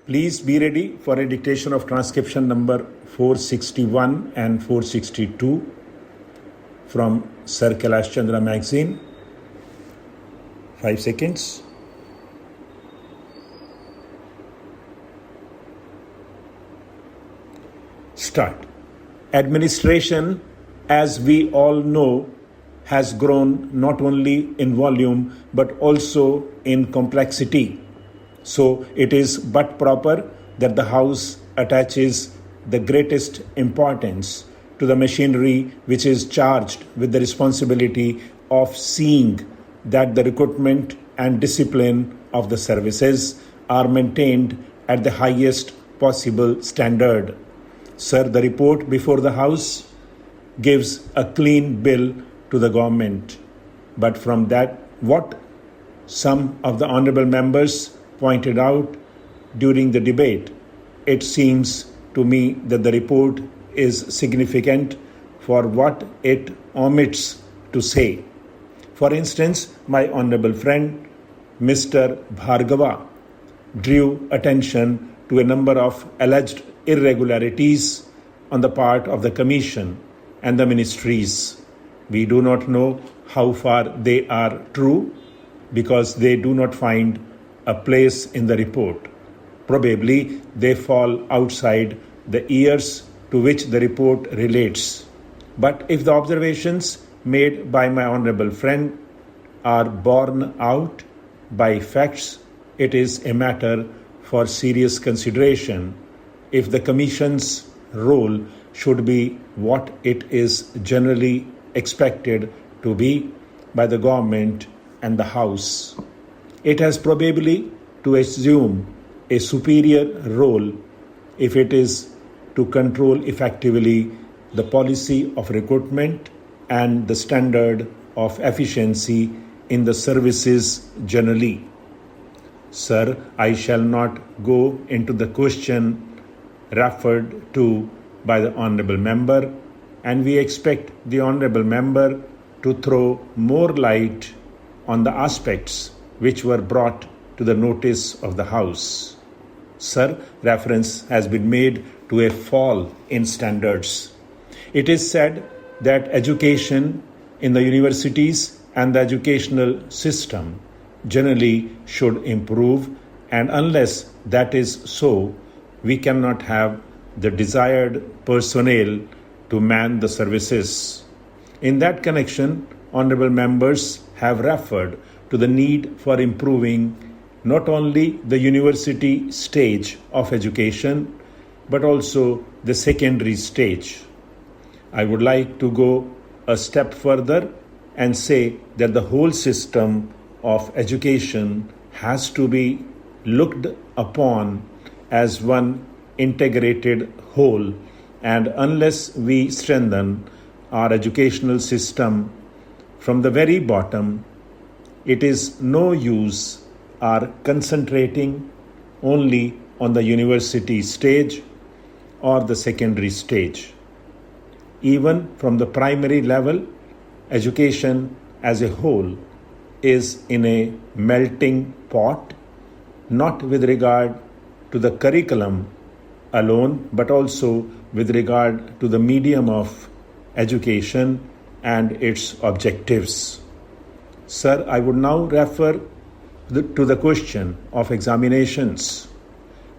Please be ready for a dictation of transcription number 461 and 462 from Sir Kailash Chandra magazine. 5 seconds. Start. Administration, as we all know, has grown not only in volume but also in complexity. So it is but proper that the House attaches the greatest importance to the machinery which is charged with the responsibility of seeing that the recruitment and discipline of the services are maintained at the highest possible standard. Sir, the report before the House gives a clean bill to the government. But from that, what some of the honourable members pointed out during the debate, it seems to me that the report is significant for what it omits to say. For instance, my honourable friend, Mr. Bhargava, drew attention to a number of alleged irregularities on the part of the Commission and the ministries. We do not know how far they are true because they do not find a place in the report. Probably they fall outside the years to which the report relates. But if the observations made by my honourable friend are borne out by facts, it is a matter for serious consideration if the Commission's role should be what it is generally expected to be by the government and the House. It has probably to assume a superior role if it is to control effectively the policy of recruitment and the standard of efficiency in the services generally. Sir, I shall not go into the question referred to by the Honourable Member, and we expect the Honourable Member to throw more light on the aspects which were brought to the notice of the House. Sir, reference has been made to a fall in standards. It is said that education in the universities and the educational system generally should improve, and unless that is so, we cannot have the desired personnel to man the services. In that connection, honourable members have referred to the need for improving not only the university stage of education but also the secondary stage. I would like to go a step further and say that the whole system of education has to be looked upon as one integrated whole, and unless we strengthen our educational system from the very bottom, it is no use our concentrating only on the university stage or the secondary stage. Even from the primary level, education as a whole is in a melting pot, not with regard to the curriculum alone, but also with regard to the medium of education and its objectives. Sir, I would now refer to the question of examinations.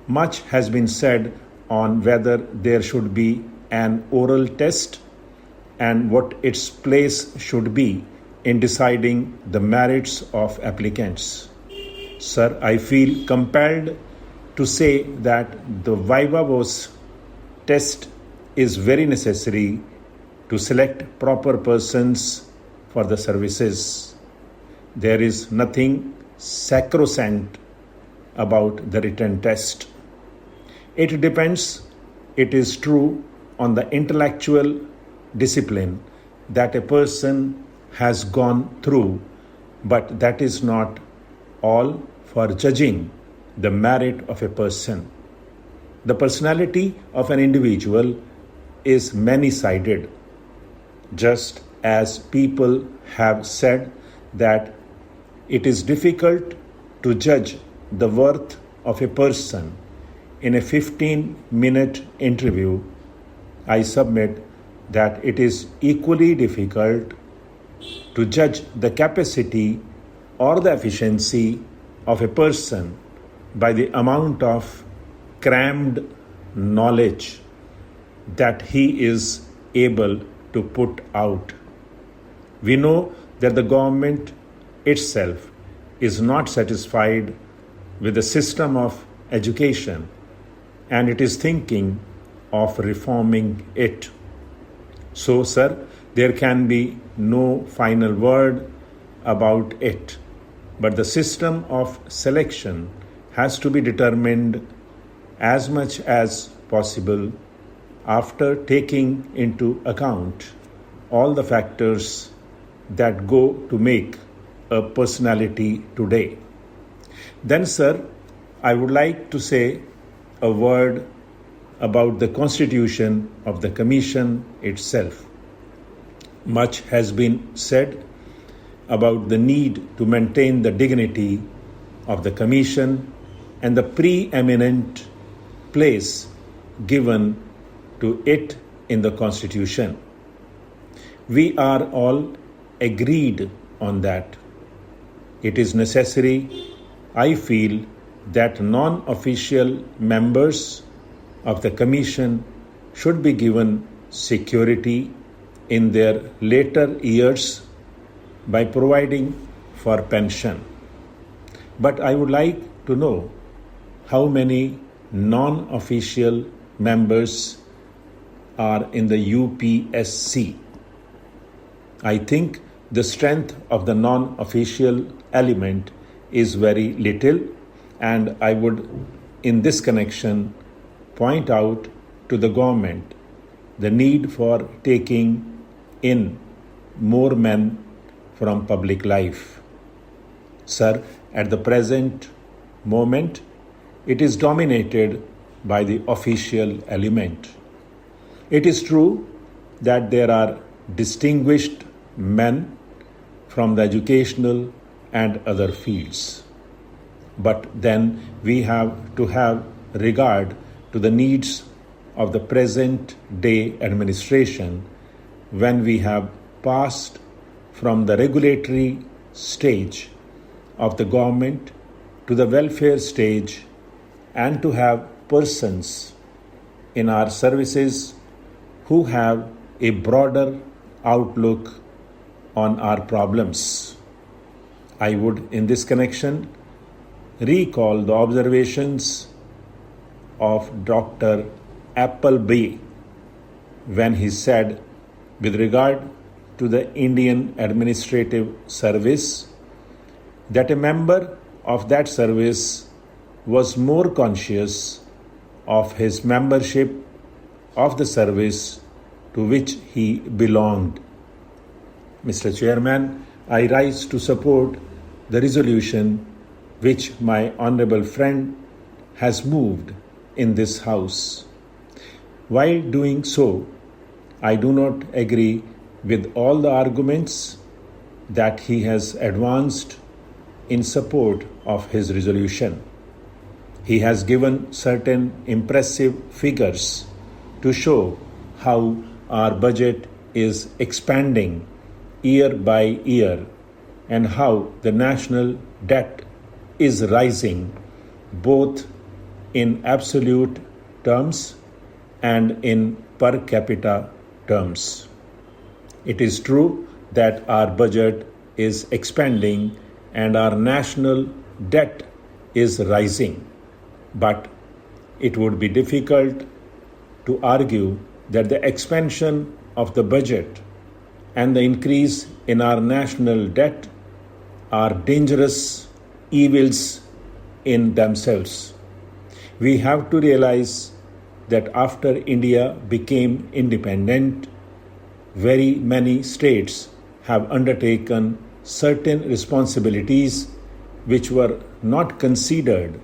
Much has been said on whether there should be an oral test and what its place should be in deciding the merits of applicants. Sir, I feel compelled to say that the viva voce test is very necessary to select proper persons for the services. There is nothing sacrosanct about the written test. It depends, it is true, on the intellectual discipline that a person has gone through, but that is not all for judging the merit of a person. The personality of an individual is many-sided, just as people have said that it is difficult to judge the worth of a person in a 15-minute interview, I submit that it is equally difficult to judge the capacity or the efficiency of a person by the amount of crammed knowledge that he is able to put out. We know that the government itself is not satisfied with the system of education and it is thinking of reforming it. So, sir, there can be no final word about it, but the system of selection has to be determined as much as possible after taking into account all the factors that go to make a personality today. Then, sir, I would like to say a word about the constitution of the Commission itself. Much has been said about the need to maintain the dignity of the Commission and the preeminent place given to it in the Constitution. We are all agreed on that. It is necessary, I feel, that non-official members of the Commission should be given security in their later years by providing for pension. But I would like to know how many non-official members are in the UPSC. I think the strength of the non-official element is very little, and I would, in this connection, point out to the government the need for taking in more men from public life. Sir, at the present moment, it is dominated by the official element. It is true that there are distinguished men from the educational and other fields. But then we have to have regard to the needs of the present day administration when we have passed from the regulatory stage of the government to the welfare stage, and to have persons in our services who have a broader outlook on our problems. I would, in this connection, recall the observations of Dr. Appleby when he said, with regard to the Indian Administrative Service, that a member of that service was more conscious of his membership of the service to which he belonged. Mr. Chairman, I rise to support the resolution which my honorable friend has moved in this House. While doing so, I do not agree with all the arguments that he has advanced in support of his resolution. He has given certain impressive figures to show how our budget is expanding year by year and how the national debt is rising both in absolute terms and in per capita terms. It is true that our budget is expanding and our national debt is rising, but it would be difficult to argue that the expansion of the budget and the increase in our national debt are dangerous evils in themselves. We have to realize that after India became independent, very many states have undertaken certain responsibilities which were not considered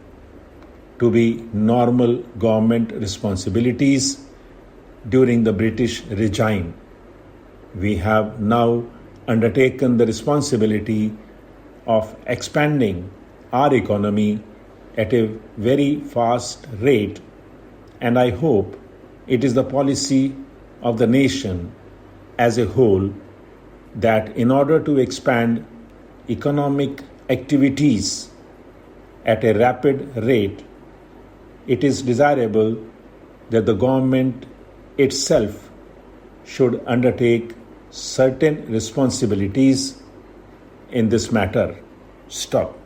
to be normal government responsibilities during the British regime. We have now undertaken the responsibility of expanding our economy at a very fast rate and I hope it is the policy of the nation as a whole that in order to expand economic activities at a rapid rate, it is desirable that the government itself should undertake certain responsibilities in this matter. Stop.